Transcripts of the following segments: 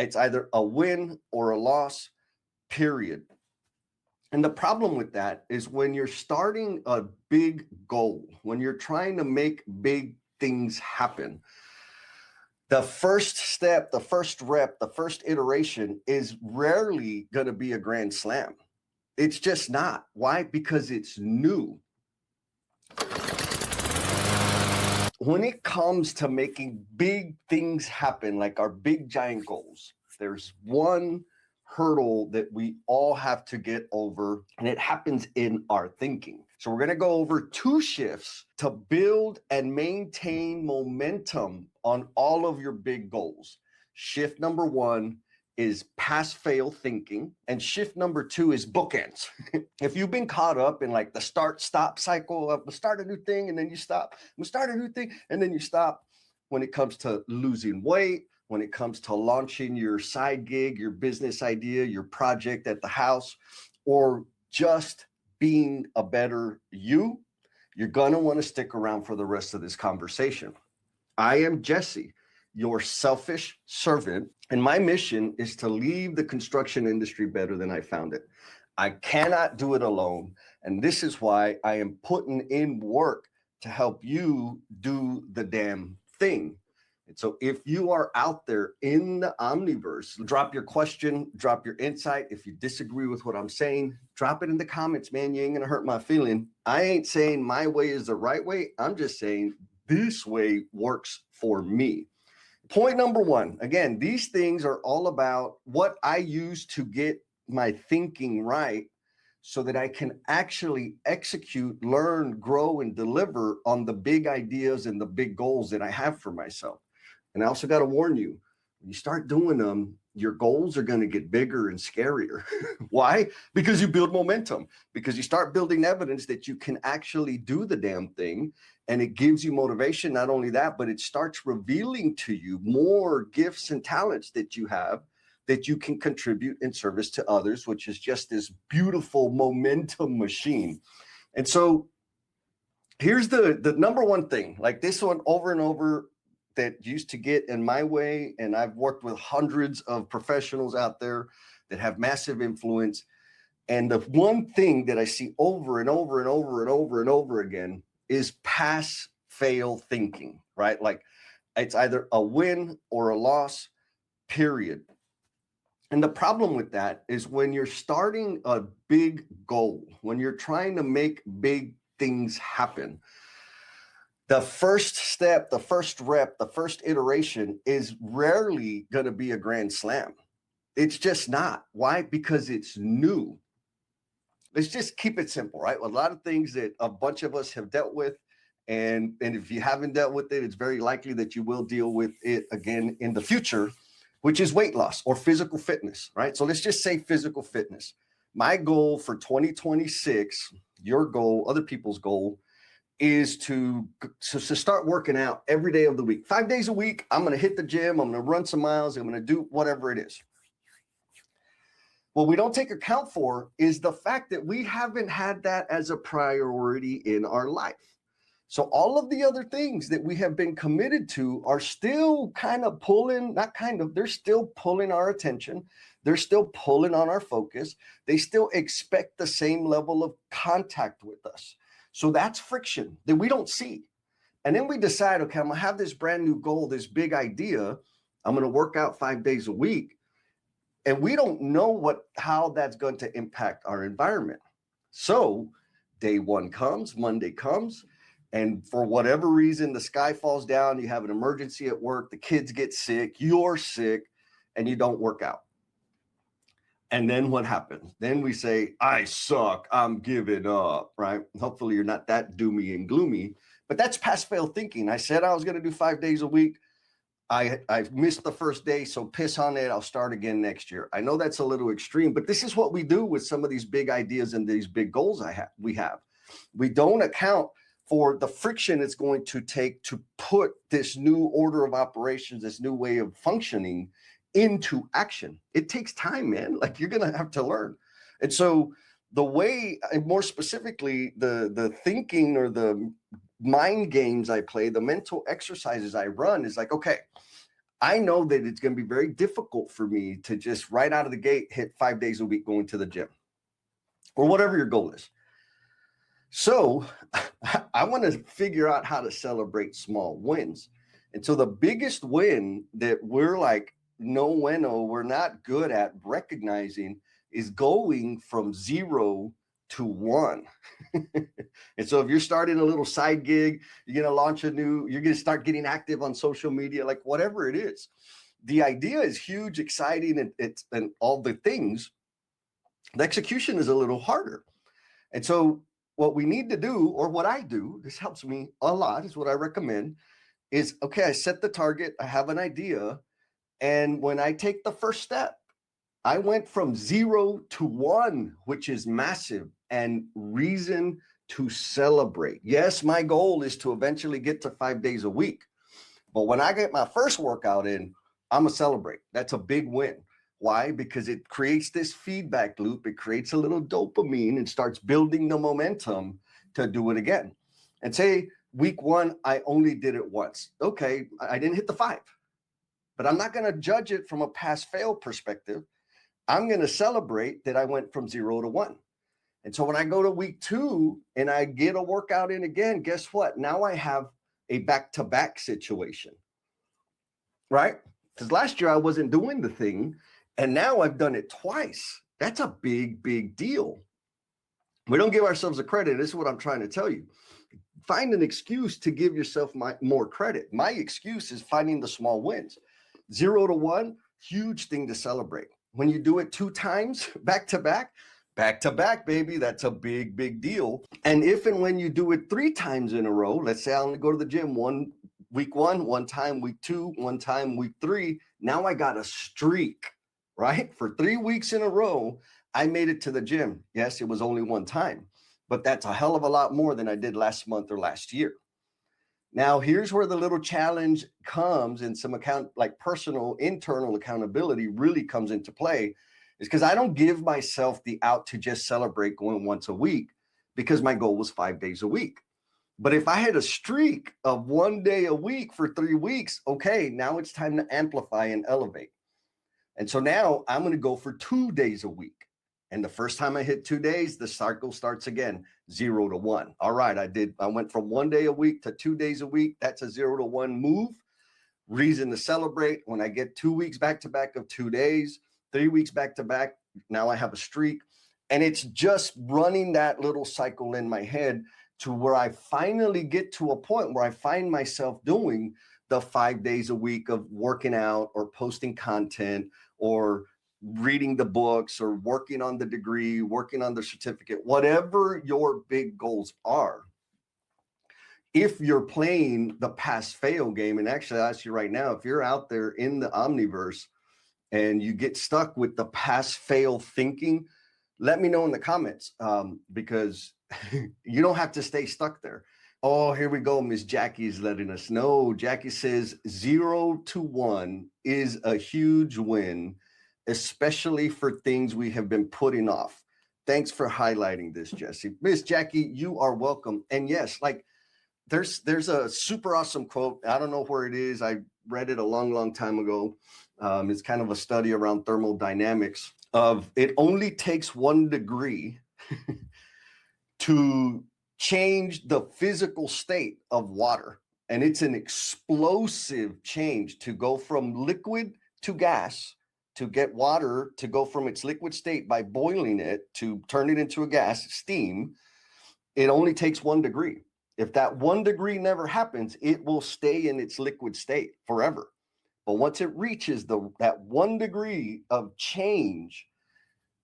It's either a win or a loss, period. And the problem with that is when you're starting a big goal, when you're trying to make big things happen, the first step, the first rep, the first iteration is rarely going to be a grand slam. It's just not. Why? Because it's new. When it comes to making big things happen, like our big giant goals, there's one hurdle that we all have to get over, and it happens in our thinking. So we're going to go over 2 shifts to build and maintain momentum on all of your big goals. Shift number 1 is pass-fail thinking, and shift number 2 is bookends. If you've been caught up in like the start-stop cycle of start a new thing and then you stop, start a new thing and then you stop, when it comes to losing weight, when it comes to launching your side gig, your business idea, your project at the house, or just being a better you, you're going to want to stick around for the rest of this conversation. I am Jesse, your selfish servant, and my mission is to leave the construction industry better than I found it. I cannot do it alone, and this is why I am putting in work to help you do the damn thing. And so if you are out there in the Omniverse, drop your question, drop your insight. If you disagree with what I'm saying, drop it in the comments, man. You ain't gonna hurt my feeling. I ain't saying my way is the right way. I'm just saying this way works for me. Point number 1, again, these things are all about what I use to get my thinking right so that I can actually execute, learn, grow, and deliver on the big ideas and the big goals that I have for myself. And I also got to warn you, when you start doing them, your goals are going to get bigger and scarier. Why? Because you build momentum, because you start building evidence that you can actually do the damn thing. And it gives you motivation. Not only that, but it starts revealing to you more gifts and talents that you have that you can contribute in service to others, which is just this beautiful momentum machine. And so here's the number one thing, like this one over and over, that used to get in my way. And I've worked with hundreds of professionals out there that have massive influence. And the one thing that I see over and over and over and over and over again is pass-fail thinking, right? Like it's either a win or a loss, period. And the problem with that is when you're starting a big goal, when you're trying to make big things happen, the first step, the first rep, the first iteration is rarely going to be a grand slam. It's just not. Why? Because it's new. Let's just keep it simple, right? A lot of things that a bunch of us have dealt with. And if you haven't dealt with it, it's very likely that you will deal with it again in the future, which is weight loss or physical fitness, right? So let's just say physical fitness. My goal for 2026, your goal, other people's goal, is to start working out every day of the week. 5 days a week, I'm going to hit the gym. I'm going to run some miles. I'm going to do whatever it is. What we don't take account for is the fact that we haven't had that as a priority in our life. So all of the other things that we have been committed to are still kind of pulling, not kind of, they're still pulling our attention. They're still pulling on our focus. They still expect the same level of contact with us. So that's friction that we don't see. And then we decide, okay, I'm gonna have this brand new goal, this big idea. I'm gonna work out 5 days a week. And we don't know how that's going to impact our environment. So day 1 comes, Monday comes, and for whatever reason, the sky falls down, you have an emergency at work, the kids get sick, you're sick, and you don't work out. And then what happens? Then we say, I suck, I'm giving up, right? Hopefully you're not that doomy and gloomy, but that's pass-fail thinking. I said I was going to do 5 days a week. I missed the first day, so piss on it. I'll start again next year. I know that's a little extreme, but this is what we do with some of these big ideas and these big goals we have. We don't account for the friction it's going to take to put this new order of operations, this new way of functioning into action. It takes time, man. Like you're going to have to learn. And so the way, and more specifically, the thinking or the mind games I play, the mental exercises I run is like, okay, I know that it's going to be very difficult for me to just right out of the gate hit 5 days a week going to the gym or whatever your goal is. So I want to figure out how to celebrate small wins. And so the biggest win that we're like, no bueno, we're not good at recognizing is going from 0 to 1. And so if you're starting a little side gig, you're going to start getting active on social media, like whatever it is. The idea is huge, exciting, and all the things. The execution is a little harder. And so what we need to do, or what I do, this helps me a lot, is what I recommend, is, okay, I set the target, I have an idea, and when I take the first step, I went from 0 to 1, which is massive and reason to celebrate. Yes, my goal is to eventually get to 5 days a week, but when I get my first workout in, I'm gonna celebrate. That's a big win. Why? Because it creates this feedback loop. It creates a little dopamine and starts building the momentum to do it again. And say week 1, I only did it once. Okay, I didn't hit the 5, but I'm not going to judge it from a pass fail perspective. I'm going to celebrate that I went from 0 to 1. And so when I go to week 2 and I get a workout in again, guess what? Now I have a back-to-back situation, right? Because last year I wasn't doing the thing, and now I've done it twice. That's a big, big deal. We don't give ourselves the credit. This is what I'm trying to tell you. Find an excuse to give yourself more credit. My excuse is finding the small wins. 0 to 1, huge thing to celebrate. When you do it 2 times back to back, baby, that's a big, big deal. And if and when you do it 3 times in a row, let's say I only go to the gym week 1, one time, week 2, one time, week 3, now I got a streak, right? For 3 weeks in a row, I made it to the gym. Yes, it was only one time, but that's a hell of a lot more than I did last month or last year. Now, here's where the little challenge comes, and some personal, internal accountability really comes into play, is because I don't give myself the out to just celebrate going once a week, because my goal was 5 days a week. But if I had a streak of 1 day a week for 3 weeks, okay, now it's time to amplify and elevate. And so now I'm going to go for 2 days a week. And the first time I hit 2 days, the cycle starts again, 0 to 1. All right, I went from 1 day a week to 2 days a week. That's a 0 to 1 move. Reason to celebrate. When I get 2 weeks back to back of 2 days, 3 weeks back to back, now I have a streak. And it's just running that little cycle in my head to where I finally get to a point where I find myself doing the 5 days a week of working out or posting content or reading the books or working on the degree, working on the certificate, whatever your big goals are. If you're playing the pass fail game, and actually I ask you right now, if you're out there in the omniverse and you get stuck with the pass fail thinking, let me know in the comments, because you don't have to stay stuck there. Oh, here we go. Miss Jackie's letting us know. Jackie says 0 to 1 is a huge win, especially for things we have been putting off. Thanks for highlighting this, Jesse. Miss Jackie, you are welcome. And yes, like there's a super awesome quote. I don't know where it is. I read it a long, long time ago. It's kind of a study around thermodynamics of it only takes 1 degree to change the physical state of water. And it's an explosive change to go from liquid to gas, to get water to go from its liquid state by boiling it to turn it into a gas, steam. It only takes 1 degree. If that 1 degree never happens, it will stay in its liquid state forever. But once it reaches that 1 degree of change,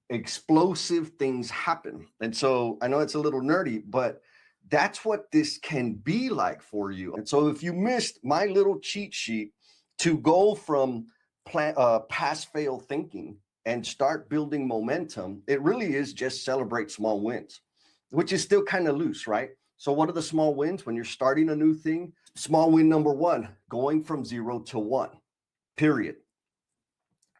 explosive things happen. And so I know it's a little nerdy, but that's what this can be like for you. And so if you missed my little cheat sheet to go from pass fail thinking and start building momentum, it really is just celebrate small wins, which is still kind of loose, right? So what are the small wins when you're starting a new thing? Small win number 1, going from 0 to 1, period.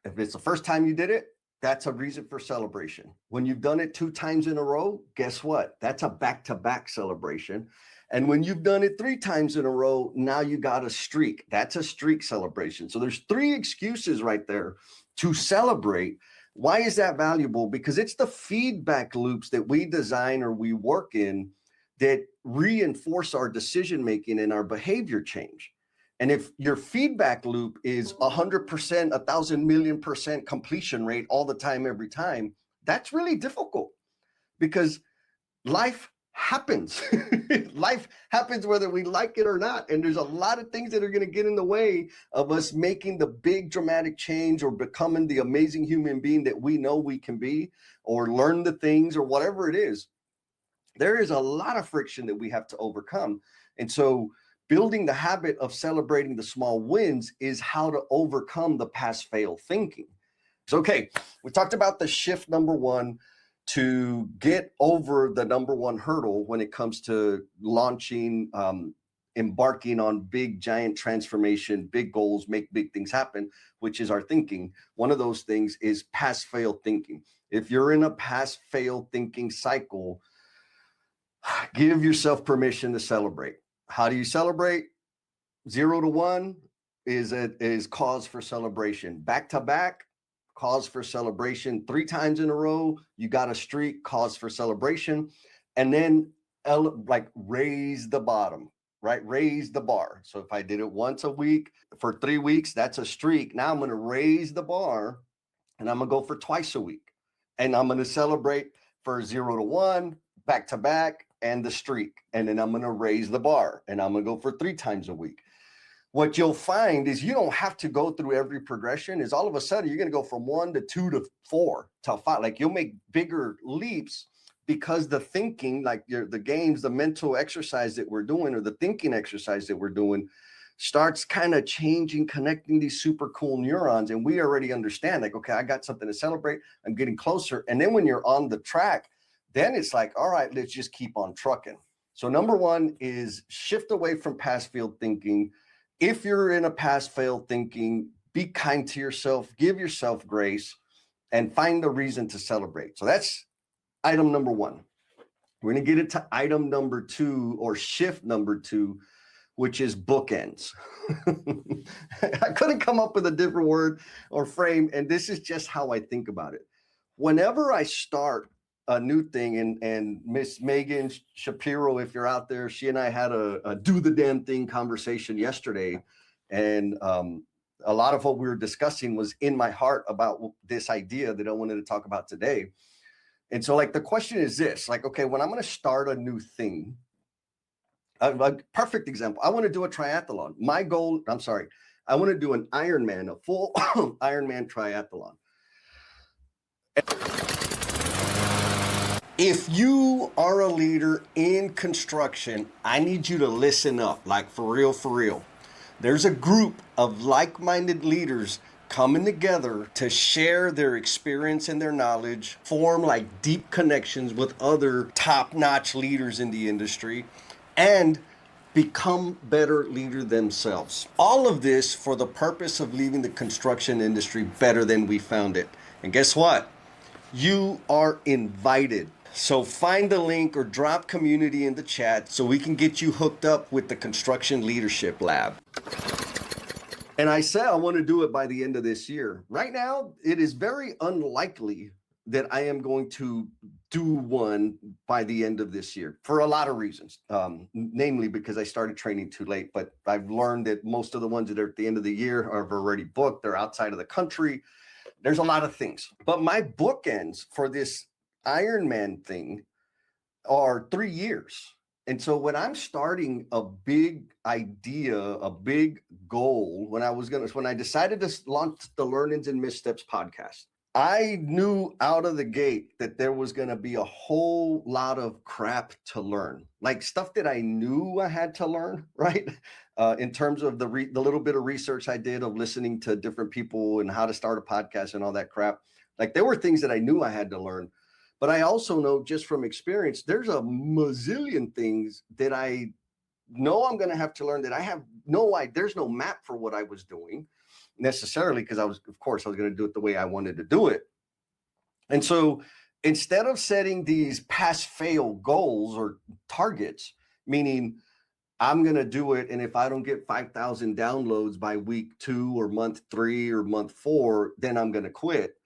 If it's the first time you did it, That's a reason for celebration. When you've done it 2 times in a row, guess what? That's a back-to-back celebration. And when you've done it 3 times in a row, now you got a streak. That's a streak celebration. So there's 3 excuses right there to celebrate. Why is that valuable? Because it's the feedback loops that we design or we work in that reinforce our decision making and our behavior change. And if your feedback loop is 100%, 1,000,000,000% completion rate all the time, every time, that's really difficult because life happens. Life happens whether we like it or not. And there's a lot of things that are going to get in the way of us making the big dramatic change or becoming the amazing human being that we know we can be, or learn the things or whatever it is. There is a lot of friction that we have to overcome. And so building the habit of celebrating the small wins is how to overcome the pass fail thinking. So, okay, we talked about the shift number 1 to get over the number 1 hurdle when it comes to launching, embarking on big, giant transformation, big goals, make big things happen, which is our thinking. One of those things is pass fail thinking. If you're in a pass fail thinking cycle, give yourself permission to celebrate. How do you celebrate? 0 to 1 is cause for celebration. Back to back, cause for celebration. 3 times in a row, you got a streak, cause for celebration. And then like raise the bottom, right? Raise the bar. So if I did it once a week for 3 weeks, that's a streak. Now I'm going to raise the bar and I'm going to go for twice a week. And I'm going to celebrate for 0 to 1, back to back, and the streak. And then I'm going to raise the bar and I'm going to go for 3 times a week. What you'll find is you don't have to go through every progression. Is all of a sudden you're going to go from 1 to 2 to 4 to 5. Like you'll make bigger leaps because the thinking, like the games, the mental exercise that we're doing, or the thinking exercise that we're doing, starts kind of changing, connecting these super cool neurons. And we already understand, like, okay, I got something to celebrate. I'm getting closer. And then when you're on the track, then it's like, all right, let's just keep on trucking. So number 1 is shift away from pass fail thinking. If you're in a pass fail thinking, be kind to yourself, give yourself grace, and find a reason to celebrate. So that's item number 1. We're going to get into item number 2, or shift number 2, which is bookends. I couldn't come up with a different word or frame, and this is just how I think about it. Whenever I start a new thing, and Miss Megan Shapiro, if you're out there, she and I had a do the damn thing conversation yesterday. And a lot of what we were discussing was in my heart about this idea that I wanted to talk about today. And so like the question is this, like, okay, when I'm going to start a new thing, a perfect example, I want to do a triathlon. My goal, I want to do an Ironman, a full Ironman triathlon. If you are a leader in construction, I need you to listen up, like for real, for real. There's a group of like-minded leaders coming together to share their experience and their knowledge, form like deep connections with other top-notch leaders in the industry, and become better leaders themselves. All of this for the purpose of leaving the construction industry better than we found it. And guess what? You are invited. So find the link or drop community in the chat so we can get you hooked up with the Construction Leadership Lab. And I said I want to do it by the end of this year. Right now, it is very unlikely that I am going to do one by the end of this year for a lot of reasons, namely because I started training too late. But I've learned that most of the ones that are at the end of the year are already booked. They're outside of the country. There's a lot of things. But my bookends for this Ironman thing are 3 years. And so when I'm starting a big idea, a big goal, when I decided to launch the Learnings and Missteps podcast, I knew out of the gate that there was going to be a whole lot of crap to learn, like stuff that I knew I had to learn, right? In terms of the little bit of research I did of listening to different people and how to start a podcast and all that crap. Like there were things that I knew I had to learn. But I also know just from experience, there's a mazillion things that I know I'm going to have to learn that I have no idea. There's no map for what I was doing necessarily, because I was going to do it the way I wanted to do it. And so instead of setting these pass fail goals or targets, meaning I'm going to do it, and if I don't get 5,000 downloads by week 2 or month 3 or month 4, then I'm going to quit.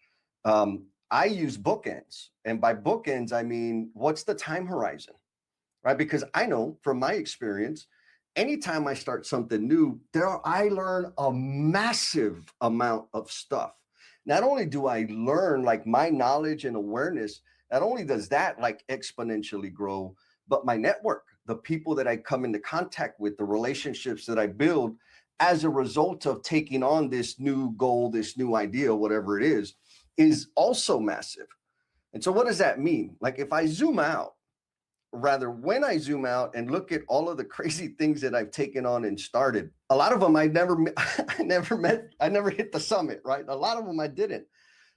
I use bookends. And by bookends, I mean, what's the time horizon, right? Because I know from my experience, anytime I start something new, I learn a massive amount of stuff. Not only do I learn, like, my knowledge and awareness, not only does that like exponentially grow, but my network, the people that I come into contact with, the relationships that I build as a result of taking on this new goal, this new idea, whatever it is also massive. And so what does that mean? Like, if I zoom out, rather, when I zoom out and look at all of the crazy things that I've taken on and started, a lot of them I never hit the summit, right? A lot of them I didn't.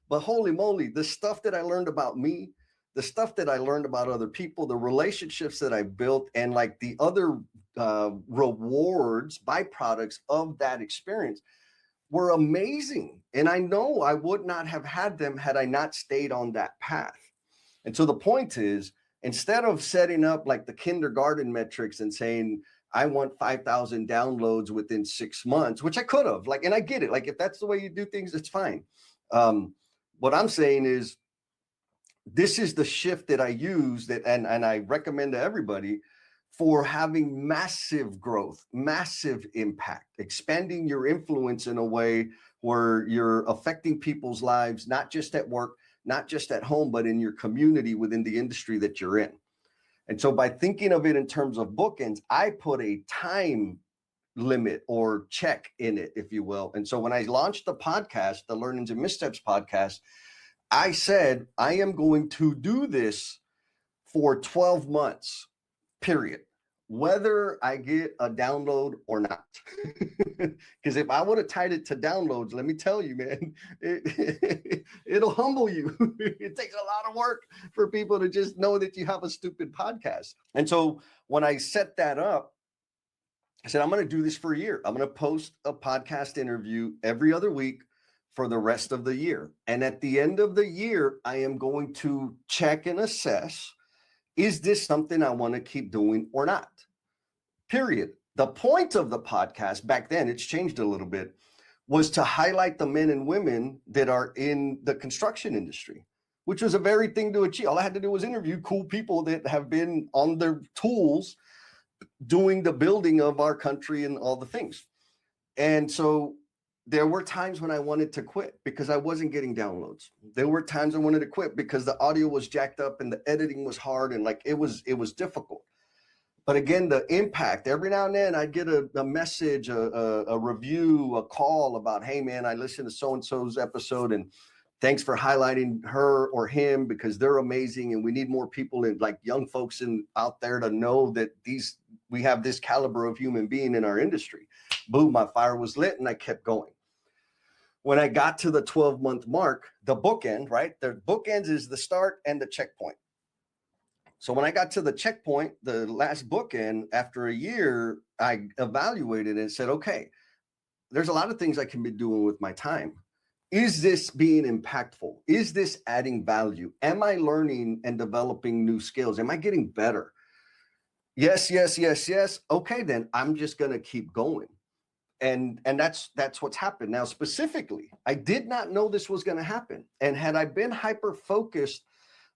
But holy moly, the stuff that I learned about me, the stuff that I learned about other people, the relationships that I built, and like the other rewards, byproducts of that experience were amazing. And I know I would not have had them had I not stayed on that path. And so the point is, instead of setting up like the kindergarten metrics and saying, I want 5,000 downloads within 6 months, which I could have, like, and I get it. Like, if that's the way you do things, it's fine. What I'm saying is, this is the shift that I use, that, and I recommend to everybody, for having massive growth, massive impact, expanding your influence in a way where you're affecting people's lives, not just at work, not just at home, but in your community, within the industry that you're in. And so by thinking of it in terms of bookends, I put a time limit or check in it, if you will. And so when I launched the podcast, the Learnings and Missteps podcast, I said, I am going to do this for 12 months, period, whether I get a download or not. Because if I would have tied it to downloads, let me tell you, man, it'll humble you. It takes a lot of work for people to just know that you have a stupid podcast. And so when I set that up, I said, I'm going to do this for a year. I'm going to post a podcast interview every other week for the rest of the year. And at the end of the year, I am going to check and assess, is this something I want to keep doing or not? Period. The point of the podcast back then, it's changed a little bit, was to highlight the men and women that are in the construction industry, which was a very thing to achieve. All I had to do was interview cool people that have been on their tools doing the building of our country and all the things. And so there were times when I wanted to quit because I wasn't getting downloads. There were times I wanted to quit because the audio was jacked up and the editing was hard, and like it was difficult. But again, the impact, every now and then I'd get a message, a review, a call about, hey man, I listened to so-and-so's episode and thanks for highlighting her or him because they're amazing. And we need more people, in like young folks out there, to know that we have this caliber of human being in our industry. Boom, my fire was lit and I kept going. When I got to the 12-month mark, the bookend, right? The bookends is the start and the checkpoint. So when I got to the checkpoint, the last bookend, after a year, I evaluated and said, okay, there's a lot of things I can be doing with my time. Is this being impactful? Is this adding value? Am I learning and developing new skills? Am I getting better? Yes, yes, yes, yes. Okay, then I'm just going to keep going. And that's what's happened. Now, specifically, I did not know this was going to happen. And had I been hyper focused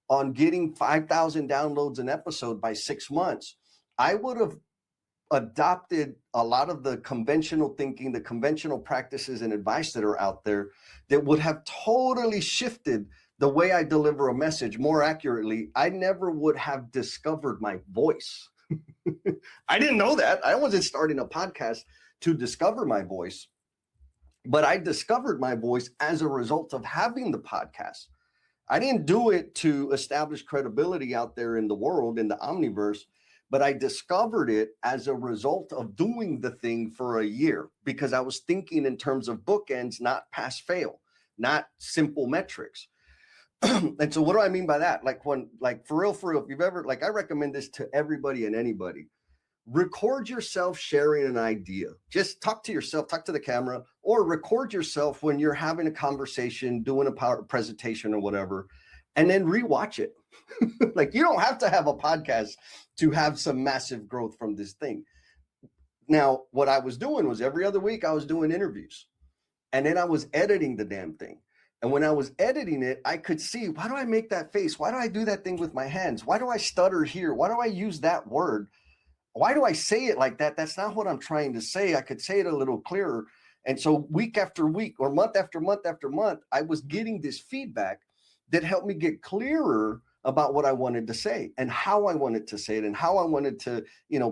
on getting 5,000 downloads an episode by 6 months, I would have adopted a lot of the conventional thinking, the conventional practices and advice that are out there that would have totally shifted the way I deliver a message. More accurately, I never would have discovered my voice. I didn't know that. I wasn't starting a podcast to discover my voice, but I discovered my voice as a result of having the podcast. I didn't do it to establish credibility out there in the world, in the omniverse, but I discovered it as a result of doing the thing for a year, because I was thinking in terms of bookends, not pass fail, not simple metrics. And so what do I mean by that? Like for real, if you've ever, like, I recommend this to everybody and anybody. Record yourself sharing an idea. Just talk to yourself, talk to the camera, or record yourself when you're having a conversation, doing a power presentation or whatever, and then rewatch it. Like, you don't have to have a podcast to have some massive growth from this thing. Now, what I was doing was every other week I was doing interviews, and then I was editing the damn thing. And when I was editing it, I could see, why do I make that face? Why do I do that thing with my hands? Why do I stutter here? Why do I use that word? Why do I say it like that? That's not what I'm trying to say. I could say it a little clearer. And so week after week, or month after month after month, I was getting this feedback that helped me get clearer about what I wanted to say and how I wanted to say it and how I wanted to,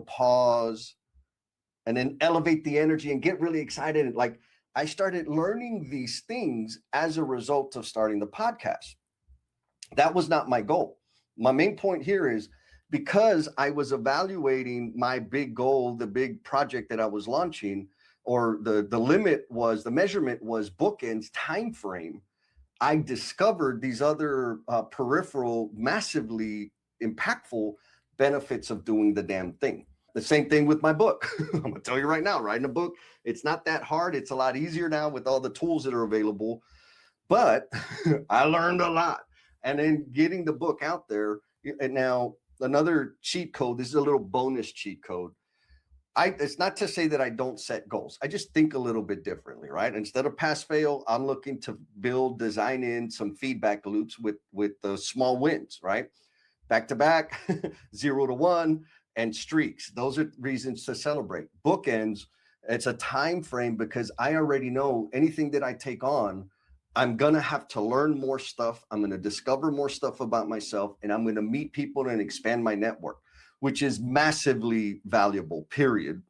pause and then elevate the energy and get really excited. And like, I started learning these things as a result of starting the podcast. That was not my goal. My main point here is, because I was evaluating my big goal, the big project that I was launching, or the measurement was Bookend's time frame. I discovered these other peripheral, massively impactful benefits of doing the damn thing. The same thing with my book. I'm gonna tell you right now, writing a book, it's not that hard. It's a lot easier now with all the tools that are available, but I learned a lot. And then getting the book out there, and now another cheat code, this is a little bonus cheat code. It's not to say that I don't set goals. I just think a little bit differently, right? Instead of pass fail, I'm looking to design in some feedback loops with the small wins, right? Back to back, 0 to 1, and streaks. Those are reasons to celebrate. Bookends, it's a time frame, because I already know anything that I take on, I'm going to have to learn more stuff. I'm going to discover more stuff about myself, and I'm going to meet people and expand my network, which is massively valuable, period.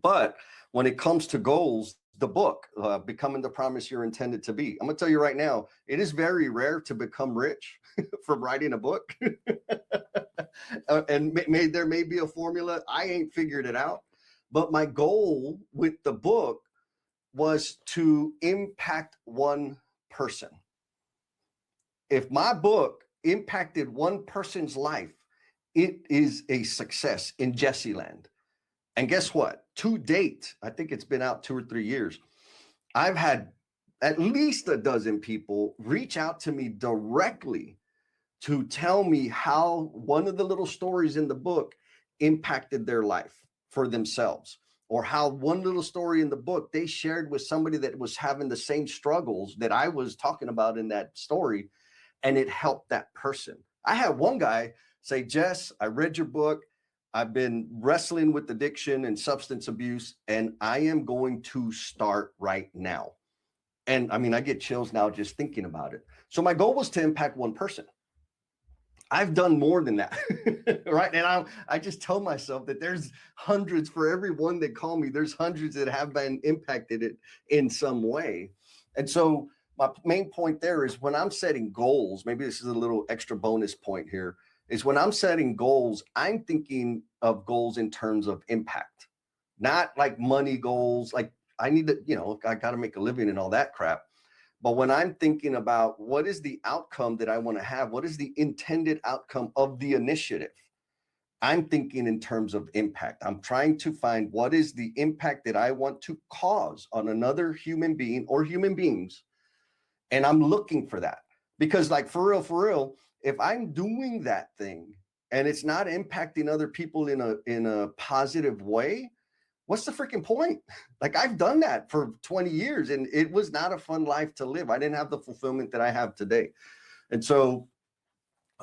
But when it comes to goals, the book, Becoming the Promise You're Intended to Be, I'm going to tell you right now, it is very rare to become rich from writing a book. And there may be a formula. I ain't figured it out. But my goal with the book was to impact one person. If my book impacted one person's life, it is a success in Jesse land. And guess what? To date, I think it's been out 2 or 3 years, I've had at least a dozen people reach out to me directly to tell me how one of the little stories in the book impacted their life for themselves, or how one little story in the book they shared with somebody that was having the same struggles that I was talking about in that story, and it helped that person. I had one guy say, Jess, I read your book. I've been wrestling with addiction and substance abuse, and I am going to start right now. And I mean, I get chills now just thinking about it. So my goal was to impact one person. I've done more than that, right? And I just tell myself that there's hundreds, for every one that call me, there's hundreds that have been impacted it in some way. And so my main point there is, when I'm setting goals, maybe this is a little extra bonus point here, is when I'm setting goals, I'm thinking of goals in terms of impact, not like money goals. Like, I need to, I got to make a living and all that crap. But when I'm thinking about what is the outcome that I want to have, what is the intended outcome of the initiative, I'm thinking in terms of impact. I'm trying to find what is the impact that I want to cause on another human being or human beings. And I'm looking for that, because, like, for real, if I'm doing that thing and it's not impacting other people in a positive way, what's the freaking point? Like, I've done that for 20 years and it was not a fun life to live. I didn't have the fulfillment that I have today. And so,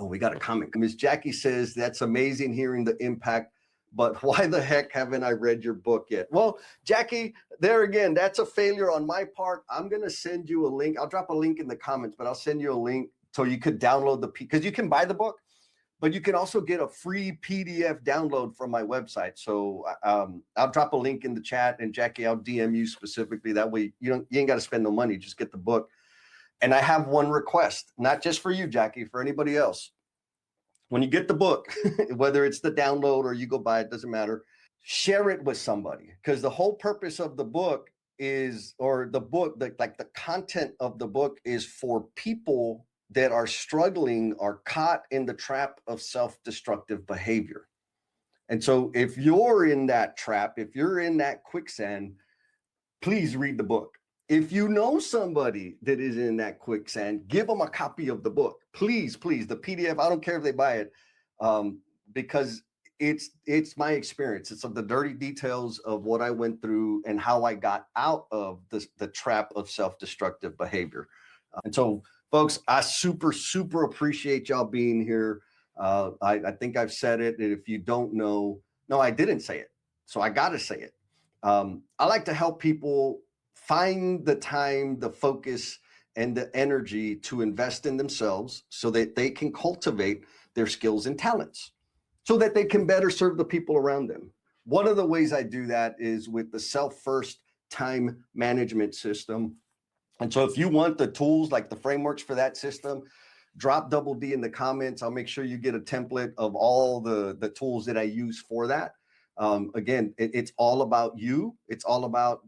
we got a comment. Ms. Jackie says, that's amazing hearing the impact, but why the heck haven't I read your book yet? Well, Jackie, there again, that's a failure on my part. I'm going to send you a link. I'll drop a link in the comments, but I'll send you a link so you could download because you can buy the book, but you can also get a free PDF download from my website. So I'll drop a link in the chat, and Jackie, I'll DM you specifically. That way you ain't got to spend no money, just get the book. And I have one request, not just for you, Jackie, for anybody else. When you get the book, whether it's the download or you go buy it, doesn't matter, share it with somebody, because the whole purpose of the book is, or the book, like the content of the book is for people that are struggling or caught in the trap of self-destructive behavior. And so if you're in that trap, if you're in that quicksand, please read the book. If you know somebody that is in that quicksand, give them a copy of the book. Please, please. The PDF, I don't care if they buy it, because it's my experience. It's of the dirty details of what I went through and how I got out of the trap of self-destructive behavior. And so, folks, I super appreciate y'all being here. I think I've said it. And if you don't know, no, I didn't say it. So I got to say it. I like to help people find the time, the focus, and the energy to invest in themselves so that they can cultivate their skills and talents so that they can better serve the people around them. One of the ways I do that is with the self-first time management system. And so if you want the tools, like the frameworks for that system, drop double D in the comments. I'll make sure you get a template of all the tools that I use for that. Again, it's all about you. It's all about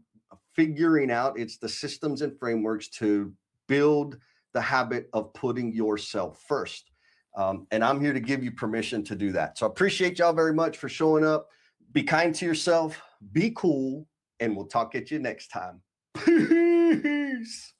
figuring out, it's the systems and frameworks to build the habit of putting yourself first. And I'm here to give you permission to do that. So I appreciate y'all very much for showing up. Be kind to yourself, be cool, and we'll talk at you next time. Peace.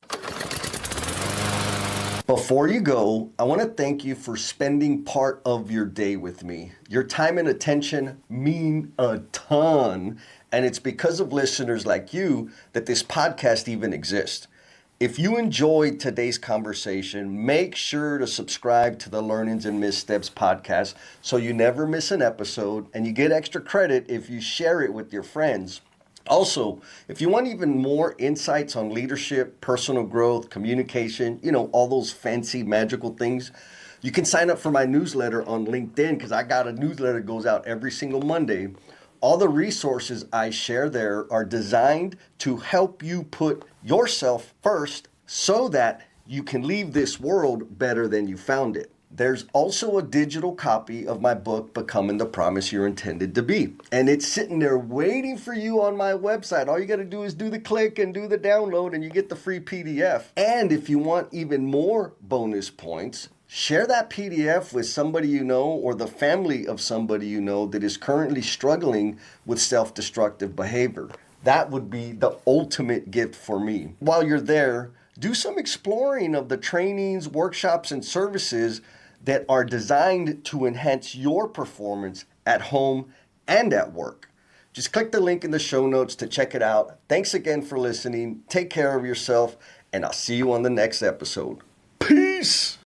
Before you go, I want to thank you for spending part of your day with me. Your time and attention mean a ton, and it's because of listeners like you that this podcast even exists. If you enjoyed today's conversation, make sure to subscribe to the Learnings and Missteps podcast so you never miss an episode, and you get extra credit if you share it with your friends. Also, if you want even more insights on leadership, personal growth, communication, all those fancy magical things, you can sign up for my newsletter on LinkedIn, because I got a newsletter that goes out every single Monday. All the resources I share there are designed to help you put yourself first so that you can leave this world better than you found it. There's also a digital copy of my book, Becoming the Promise You're Intended to Be. And it's sitting there waiting for you on my website. All you got to do is do the click and do the download, and you get the free PDF. And if you want even more bonus points, share that PDF with somebody you know, or the family of somebody you know that is currently struggling with self-destructive behavior. That would be the ultimate gift for me. While you're there, do some exploring of the trainings, workshops, and services that are designed to enhance your performance at home and at work. Just click the link in the show notes to check it out. Thanks again for listening. Take care of yourself, and I'll see you on the next episode. Peace!